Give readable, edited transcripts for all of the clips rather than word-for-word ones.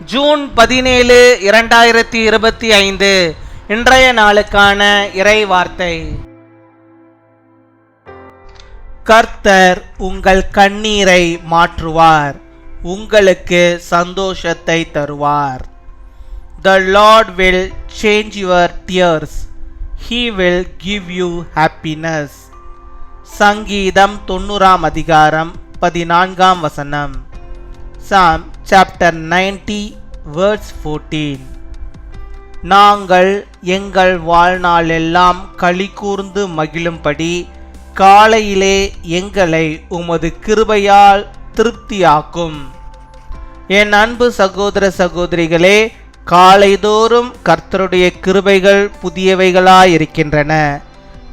June 17, 2025 இன்றைய நாளுக்கான இறை வார்த்தை. கர்த்தர் உங்கள் கண்ணீரை மாற்றுவார், உங்களுக்கு சந்தோஷத்தை தருவார். The Lord will change your tears, He will give you happiness. சங்கீதம் 90 அதிகாரம் 14 வசனம். Psalm chapter 90 verse 14. நாங்கள் எங்கள் வாழ்நாளெல்லாம் களி கூர்ந்து மகிழும்படி காலையிலே எங்களை உமது கிருபையால் திருப்தியாக்கும். என் அன்பு சகோதர சகோதரிகளே, காலைதோறும் கர்த்தருடைய கிருபைகள் புதியவைகளாயிருக்கின்றன.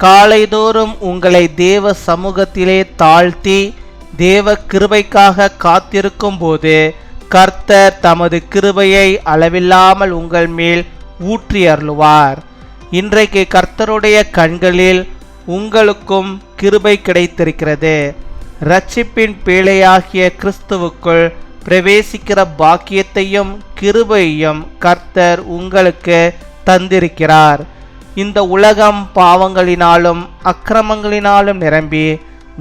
காலைதோறும் உங்களை தேவ சமூகத்திலே தாழ்த்தி தேவ கிருபைக்காக காத்திருக்கும் போது கர்த்தர் தமது கிருபையை அளவில்லாமல் உங்கள் மேல் ஊற்றி அருளுவார். இன்றைக்கு கர்த்தருடைய கண்களில் உங்களுக்கும் கிருபை கிடைத்திருக்கிறது. இரட்சிப்பின் பேழையாகிய கிறிஸ்துவுக்குள் பிரவேசிக்கிற பாக்கியத்தையும் கிருபையையும் கர்த்தர் உங்களுக்கு தந்திருக்கிறார். இந்த உலகம் பாவங்களினாலும் அக்கிரமங்களினாலும் நிரம்பி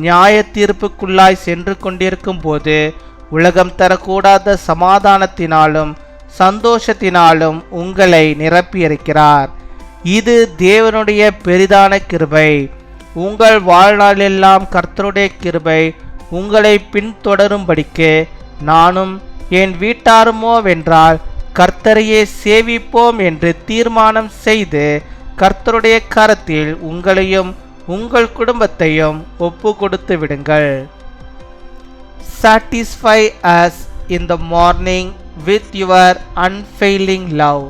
நியாய தீர்ப்புக்குள்ளாய் சென்று கொண்டிருக்கும் போது உலகம் தரக்கூடாத சமாதானத்தினாலும் சந்தோஷத்தினாலும் உங்களை நிரப்பியிருக்கிறார். இது தேவனுடைய பெரிதான கிருபை. உங்கள் வாழ்நாளெல்லாம் கர்த்தருடைய கிருபை உங்களை பின்தொடரும்படிக்கு நானும் என் வீட்டாருமோ வென்றால் கர்த்தரையே சேவிப்போம் என்று தீர்மானம் செய்து கர்த்தருடைய கரத்தில் உங்களையும் உங்கள் குடும்பத்தையும் ஒப்பு கொடுத்து விடுங்கள். Satisfy us in the morning with your unfailing love,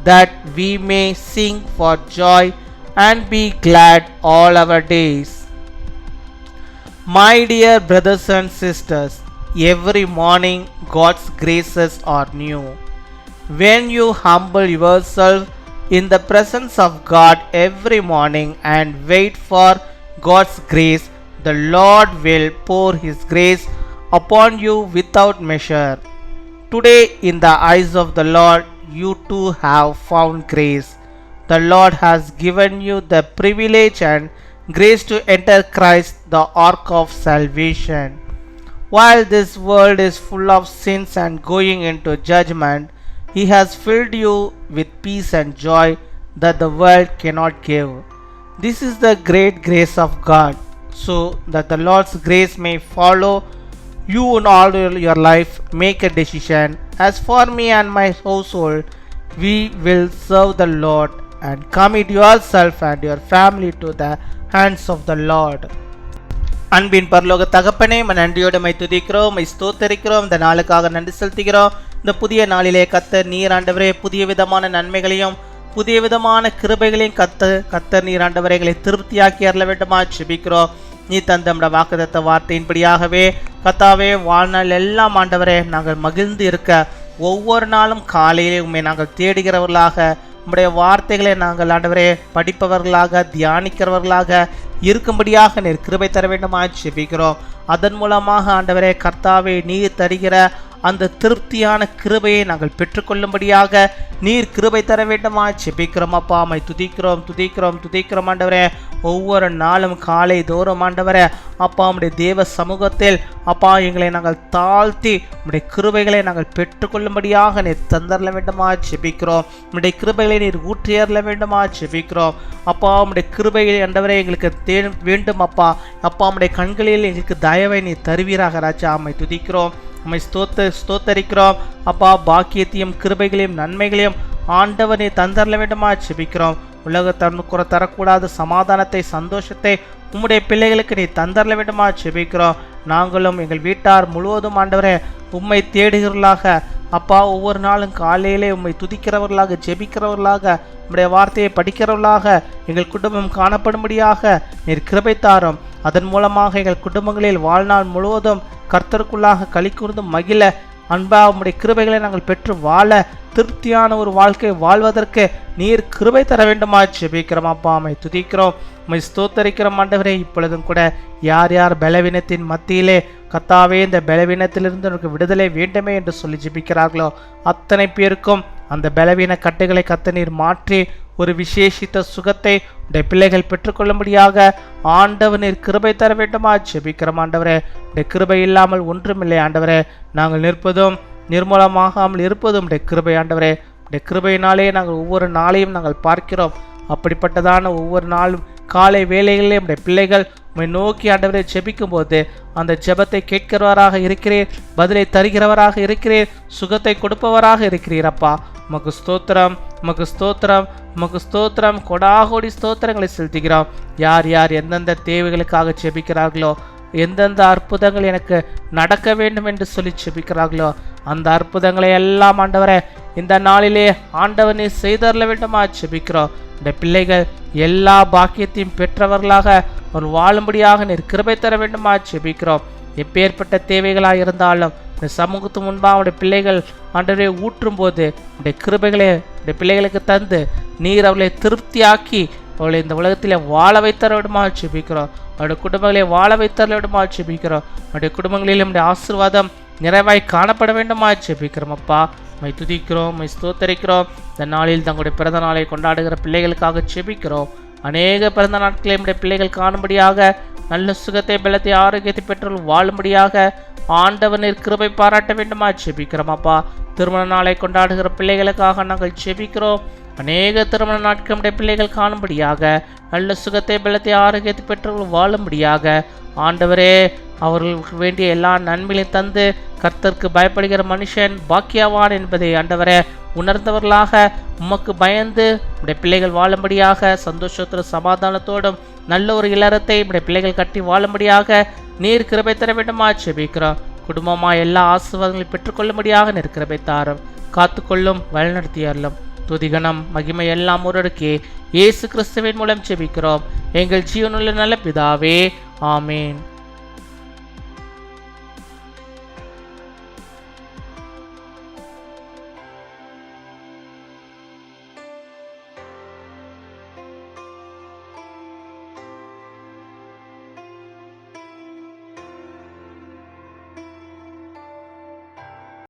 that we may sing for joy and be glad all our days. My dear brothers and sisters, every morning God's graces are new. When you humble yourself in the presence of God every morning and wait for God's grace, the Lord will pour His grace upon you without measure. Today, in the eyes of the Lord, you too have found grace. The Lord has given you the privilege and grace to enter Christ, the ark of salvation. While this world is full of sins and going into judgment, He has filled you with peace and joy that the world cannot give. This is the great grace of God, so that the Lord's grace may follow you in all your life. Make a decision. As for me and my household, we will serve the Lord, and commit yourself and your family to the hands of the Lord. அன்பின் பரலோக தகப்பனே, நன்றியோடு my துதிக்கிறோம், my ஸ்தோத்தரிக்கிறோம். இந்த நாளுக்காக நன்றி செலுத்துகிறோம். இந்த புதிய நாளிலே கர்த்தர் நீர் ஆண்டவரே புதிய விதமான நன்மைகளையும் புதிய விதமான கிருபைகளையும் கர்த்தர் நீர் ஆண்டவரே எங்களை திருப்தியாக்கி அருள வேண்டுமா ஜெபிக்கிறோம். நீ தந்த வாக்குத்தத்த வார்த்தையின்படியாகவே கர்த்தாவே வாழ்நாள் எல்லாம் ஆண்டவரே நாங்கள் மகிழ்ந்து இருக்க ஒவ்வொரு நாளும் காலையிலே உண்மை நாங்கள் தேடுகிறவர்களாக உம்முடைய வார்த்தைகளை நாங்கள் ஆண்டவரே படிப்பவர்களாக தியானிக்கிறவர்களாக இருக்கும்படியாக நீர் கிருபை தர வேண்டுமா ஜெபிக்கிறோம். அதன் மூலமாக ஆண்டவரே கர்த்தாவே நீர் தருகிற அந்த திருப்தியான கிருபையை நாங்கள் பெற்றுக்கொள்ளும்படியாக நீர் கிருபை தர வேண்டுமா ஜெபிக்கிறோம். அப்பா மை துதிக்கிறோம் ஆண்டவரே. ஒவ்வொரு நாளும் காலை தோறும் ஆண்டவரே அப்பா உம்முடைய தேவ சமூகத்தில் அப்பா எங்களை நாங்கள் தாழ்த்தி உம்முடைய கிருபைகளை நாங்கள் பெற்றுக்கொள்ளும்படியாக நீர் தந்தரல வேண்டுமா ஜெபிக்கிறோம். உம்முடைய கிருபைகளை நீர் ஊற்றியறல வேண்டுமா ஜெபிக்கிறோம். அப்பா உம்முடைய கிருபைகளை ஆண்டவரே எங்களுக்கு வேண்டும் அப்பா. அப்பா உம்முடைய கண்களில் எங்களுக்கு தயவை நீர் தருவீராக ராஜா. அம்மை துதிக்கிறோம், உம்மை ஸ்தோத்தரிக்கிறோம் அப்பா. பாக்கியத்தையும் கிருபைகளையும் நன்மைகளையும் ஆண்டவர் நீ தந்தரல வேண்டுமா ஜெபிக்கிறோம். உலகத்தனுக்குற தரக்கூடாத சமாதானத்தை சந்தோஷத்தை உம்முடைய பிள்ளைகளுக்கு நீ தந்தரல வேண்டுமா ஜெபிக்கிறோம். நாங்களும் எங்கள் வீட்டார் முழுவதும் ஆண்டவரே உம்மை தேடுகிறவர்களாக அப்பா ஒவ்வொரு நாளும் காலையிலே உம்மை துதிக்கிறவர்களாக ஜெபிக்கிறவர்களாக உம்முடைய வார்த்தையை படிக்கிறவர்களாக எங்கள் குடும்பம் காணப்படும்படியாக நீர் கிருபை தாரும். அதன் மூலமாக எங்கள் குடும்பங்களில் வாழ்நாள் முழுவதும் கர்த்தருக்குள்ளாக களி கூர்ந்து மகிழ அன்பா உம்முடைய கிருபைகளை நாங்கள் பெற்று வாழ திருப்தியான ஒரு வாழ்க்கை வாழ்வதற்கு நீர் கிருபை தர வேண்டுமா ஜெபிக்கிறோம். அப்பா அம்மை துதிக்கிறோம், உம்மை ஸ்தோத்தரிக்கிறோம் ஆண்டவரே. இப்பொழுதும் கூட யார் யார் பலவீனத்தின் மத்தியிலே கர்த்தாவே இந்த பலவீனத்திலிருந்து எனக்கு விடுதலை வேண்டுமே என்று சொல்லி ஜெபிக்கிறார்களோ அத்தனை பேருக்கும் அந்த பலவீன கட்டுகளை கர்த்தர் மாற்றி ஒரு விசேஷித்த சுகத்தை உடைய பிள்ளைகள் பெற்றுக்கொள்ளும்படியாக ஆண்டவர் நீர் கிருபை தர வேண்டுமா ஜெபிக்கிறோம். ஆண்டவரே, உடைய கிருபை இல்லாமல் ஒன்றுமில்லை ஆண்டவரே. நாங்கள் நிற்பதும் நிர்மூலமாகாமல் இருப்பதும் உடைய கிருபை ஆண்டவரே. உடைய கிருபையினாலே நாங்கள் ஒவ்வொரு நாளையும் நாங்கள் பார்க்கிறோம். அப்படிப்பட்டதான ஒவ்வொரு நாளும் காலை வேளைகளிலே உடைய பிள்ளைகள் உம்மை நோக்கி ஆண்டவரை ஜெபிக்கும் போது அந்த ஜெபத்தை கேட்கிறவராக இருக்கிறீர், பதிலை தருகிறவராக இருக்கிறீர், சுகத்தை கொடுப்பவராக இருக்கிறீர். அப்பா, உமக்கு ஸ்தோத்திரம், உமக்கு ஸ்தோத்திரம், உமக்கு ஸ்தோத்திரம், கொடாகோடி ஸ்தோத்திரங்களை செலுத்துகிறோம். யார் யார் எந்தெந்த தேவைகளுக்காக ஜெபிக்கிறார்களோ, எந்தெந்த அற்புதங்கள் எனக்கு நடக்க வேண்டும் என்று சொல்லி ஜெபிக்கிறார்களோ அந்த அற்புதங்களை எல்லாம் ஆண்டவரே இந்த நாளிலே ஆண்டவர் நீர் செய்தரல வேண்டுமா ஜெபிக்கிறோம். இந்த பிள்ளைகள் எல்லா பாக்கியத்தையும் பெற்றவர்களாக அவர் வாழும்படியாக நீர் கிருபை தர வேண்டுமா ஜெபிக்கிறோம். எப்பேற்பட்ட தேவைகளாக இருந்தாலும் இந்த சமூகத்து முன்பாக அவருடைய பிள்ளைகள் ஆண்டவரை ஊற்றும் போது உடைய கிருபைகளை உடைய பிள்ளைகளுக்கு தந்து நீர் அவர்களை திருப்தியாக்கி அவளை இந்த உலகத்திலே வாழ வைத்தர விடுமா ஜெபிக்கிறோம். அவருடைய குடும்பங்களை வாழ வைத்தர விடுமா ஜெபிக்கிறோம். அவருடைய குடும்பங்களில் நம்முடைய ஆசீர்வாதம் நிறைவாய் காணப்பட வேண்டுமா ஜெபிக்கிறோம். அப்பா, மை துதிக்கிறோம், மை ஸ்தோத்தரிக்கிறோம். இந்த நாளில் தங்களுடைய பிறந்த நாளை கொண்டாடுகிற பிள்ளைகளுக்காக ஜெபிக்கிறோம். அநேக பிறந்த நாட்களை நம்முடைய பிள்ளைகள் காணும்படியாக நல்ல சுகத்தை பலத்தை ஆரோக்கியத்தை பெற்று வாழும்படியாக ஆண்டவர் நீர் கிருபை பாராட்ட வேண்டுமா ஜெபிக்கிறோம். அப்பா, திருமண நாளை கொண்டாடுகிற பிள்ளைகளுக்காக நாங்கள் ஜெபிக்கிறோம். அநேக திருமண நாட்கள் நம்முடைய பிள்ளைகள் காணும்படியாக நல்ல சுகத்தை பலத்தை ஆரோக்கியத்தை பெற்று வாழும்படியாக ஆண்டவரே அவர்களுக்கு வேண்டிய எல்லா நன்மைகளையும் தந்து கர்த்தருக்கு பயப்படுகிற மனுஷன் பாக்கியவான் என்பதை ஆண்டவரே உணர்ந்தவர்களாக உமக்கு பயந்து உடைய பிள்ளைகள் வாழும்படியாக சந்தோஷத்தோடும் சமாதானத்தோடும் நல்ல ஒரு இல்லறத்தை உடைய பிள்ளைகள் கட்டி வாழும்படியாக நீர் கிருபை தர வேண்டுமா ஜெபிக்கிறோம். குடும்பமாக எல்லா ஆசீர்வாதங்களையும் பெற்றுக்கொள்ளும்படியாக நீர் கிருபை தாரும், காத்துக்கொள்ளும், வழிநடத்தியறலும். துதிகணம் மகிமை எல்லாம் ஒருவருக்கே இயேசு கிறிஸ்துவின் மூலம் ஜெபிக்கிறோம் எங்கள் ஜீவனுள்ள நல்ல பிதாவே, ஆமேன்.